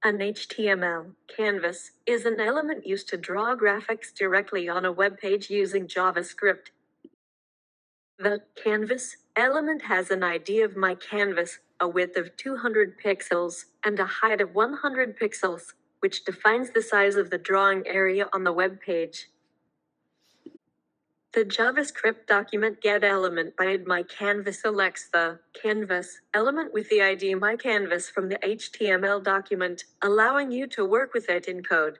An HTML canvas is an element used to draw graphics directly on a web page using JavaScript. The canvas element has an ID of my canvas, a width of 200 pixels, and a height of 100 pixels, which defines the size of the drawing area on the web page. The JavaScript document getElement by myCanvas selects the canvas element with the ID myCanvas from the HTML document, allowing you to work with it in code.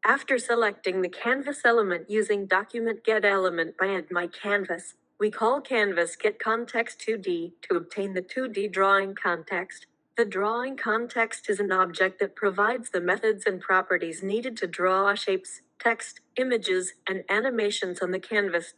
After selecting the canvas element using document getElement by myCanvas, we call canvas getContext2D to obtain the 2D drawing context. The drawing context is an object that provides the methods and properties needed to draw shapes, text, images, and animations on the canvas.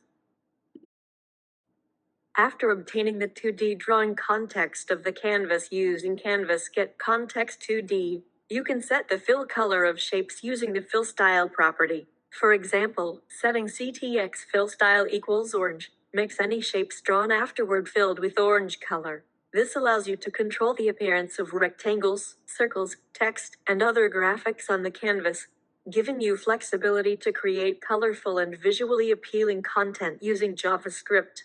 After obtaining the 2D drawing context of the canvas using canvas getContext2D, you can set the fill color of shapes using the fill style property. For example, setting CTX fill style equals orange makes any shapes drawn afterward filled with orange color. This allows you to control the appearance of rectangles, circles, text, and other graphics on the canvas, giving you flexibility to create colorful and visually appealing content using JavaScript.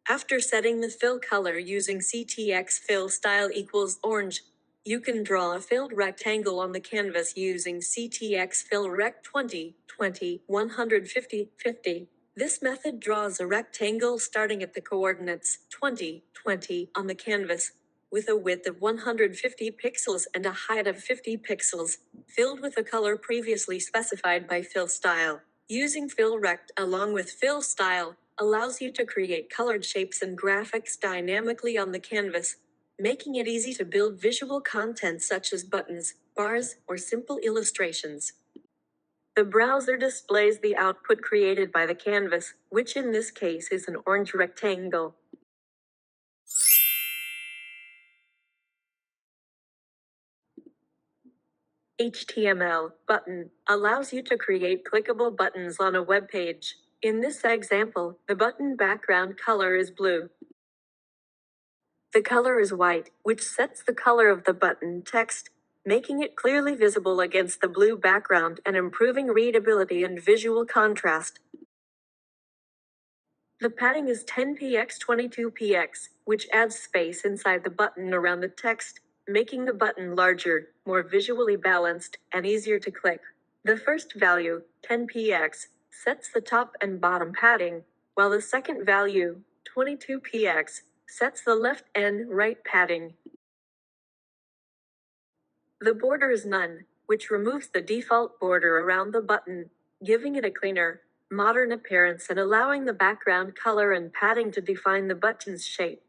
After setting the fill color using CTX fill style equals orange, you can draw a filled rectangle on the canvas using CTX fill rect 20, 20, 150, 50. This method draws a rectangle starting at the coordinates 20, 20 on the canvas, with a width of 150 pixels and a height of 50 pixels, filled with a color previously specified by fill style. Using fill rect along with fill style allows you to create colored shapes and graphics dynamically on the canvas, making it easy to build visual content such as buttons, bars, or simple illustrations. The browser displays the output created by the canvas, which in this case is an orange rectangle. HTML button allows you to create clickable buttons on a web page. In this example, the button background color is blue. The color is white, which sets the color of the button text, making it clearly visible against the blue background and improving readability and visual contrast. The padding is 10px 22px, which adds space inside the button around the text, making the button larger, more visually balanced, and easier to click. The first value, 10px, sets the top and bottom padding, while the second value, 22px, sets the left and right padding. The border is none, which removes the default border around the button, giving it a cleaner, modern appearance and allowing the background color and padding to define the button's shape.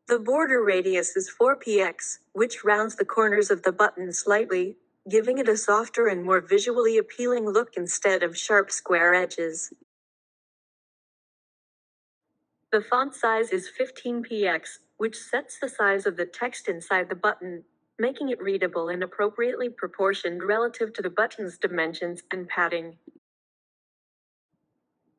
The border radius is 4px, which rounds the corners of the button slightly, giving it a softer and more visually appealing look instead of sharp square edges. The font size is 15px, which sets the size of the text inside the button, making it readable and appropriately proportioned relative to the button's dimensions and padding.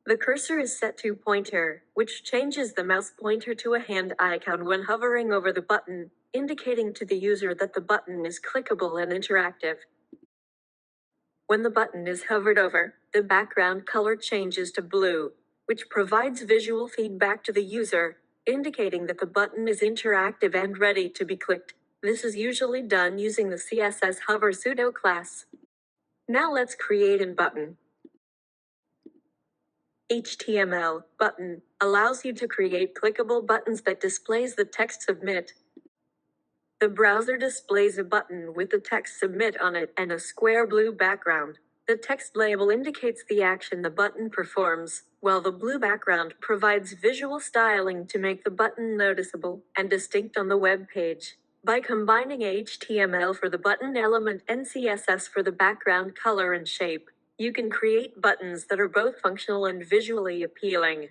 The cursor is set to pointer, which changes the mouse pointer to a hand icon when hovering over the button, indicating to the user that the button is clickable and interactive. When the button is hovered over, the background color changes to blue, which provides visual feedback to the user, indicating that the button is interactive and ready to be clicked. This is usually done using the CSS hover pseudo class. Now let's create a button. HTML button allows you to create clickable buttons that displays the text submit. The browser displays a button with the text submit on it and a square blue background. The text label indicates the action the button performs, while the blue background provides visual styling to make the button noticeable and distinct on the web page. By combining HTML for the button element and CSS for the background color and shape, you can create buttons that are both functional and visually appealing.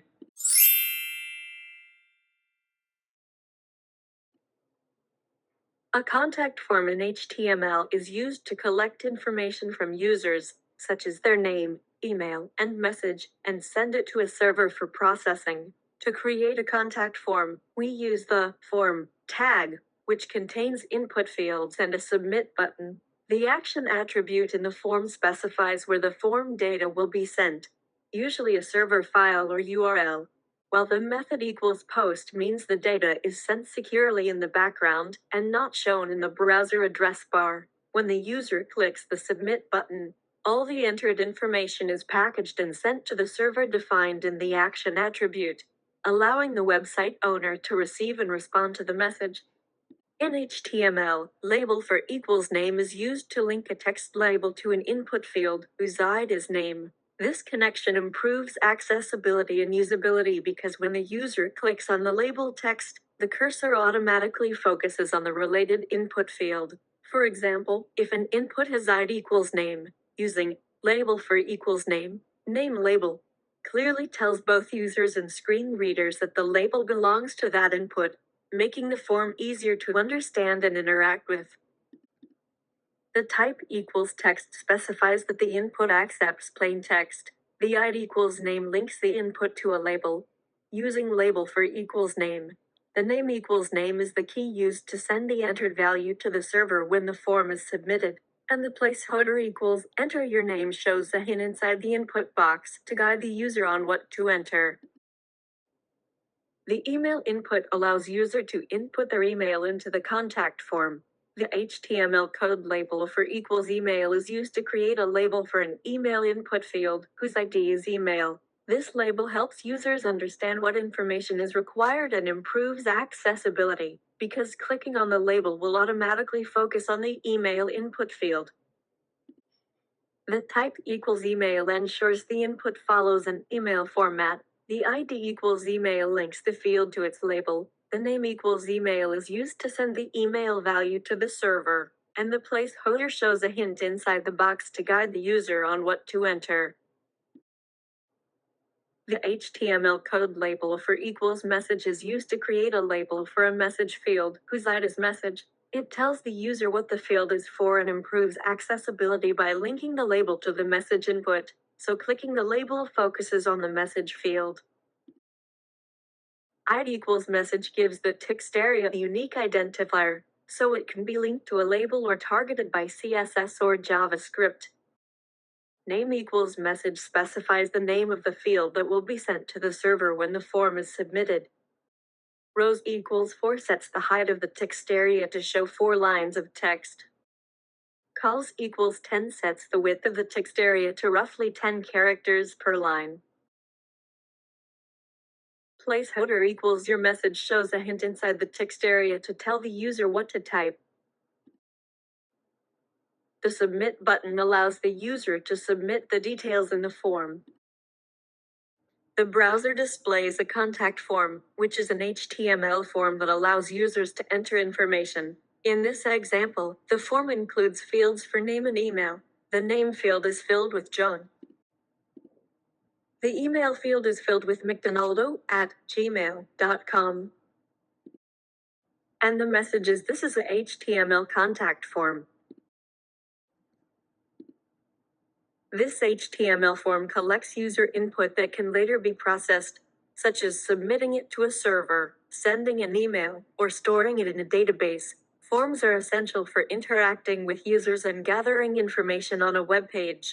A contact form in HTML is used to collect information from users, such as their name, email, and message, and send it to a server for processing. To create a contact form, we use the form tag, which contains input fields and a submit button. The action attribute in the form specifies where the form data will be sent, usually a server file or URL, while the method equals post means the data is sent securely in the background and not shown in the browser address bar. When the user clicks the submit button, all the entered information is packaged and sent to the server defined in the action attribute, allowing the website owner to receive and respond to the message. In HTML, label for equals name is used to link a text label to an input field whose ID is name. This connection improves accessibility and usability because when the user clicks on the label text, the cursor automatically focuses on the related input field. For example, if an input has ID equals name, using label for equals name label clearly tells both users and screen readers that the label belongs to that input, making the form easier to understand and interact with. The type equals text specifies that the input accepts plain text. The ID equals name links the input to a label, using label for equals name. The name equals name is the key used to send the entered value to the server when the form is submitted, and the placeholder equals enter your name shows a hint inside the input box to guide the user on what to enter. The email input allows user to input their email into the contact form. The HTML code label for equals email is used to create a label for an email input field whose ID is email. This label helps users understand what information is required and improves accessibility, because clicking on the label will automatically focus on the email input field. The type equals email ensures the input follows an email format. The ID equals email links the field to its label. The name equals email is used to send the email value to the server, and the placeholder shows a hint inside the box to guide the user on what to enter. The HTML code label for equals message is used to create a label for a message field whose ID is message. It tells the user what the field is for and improves accessibility by linking the label to the message input, so clicking the label focuses on the message field. ID equals message gives the text area a unique identifier, so it can be linked to a label or targeted by CSS or JavaScript. Name equals message specifies the name of the field that will be sent to the server when the form is submitted. Rows equals 4 sets the height of the text area to show 4 lines of text. Calls equals 10 sets the width of the text area to roughly 10 characters per line. Placeholder equals your message shows a hint inside the text area to tell the user what to type. The submit button allows the user to submit the details in the form. The browser displays a contact form, which is an HTML form that allows users to enter information. In this example, the form includes fields for name and email. The name field is filled with John. The email field is filled with mcdonaldo@gmail.com. And the message is this is a HTML contact form. This HTML form collects user input that can later be processed, such as submitting it to a server, sending an email, or storing it in a database. Forms are essential for interacting with users and gathering information on a web page.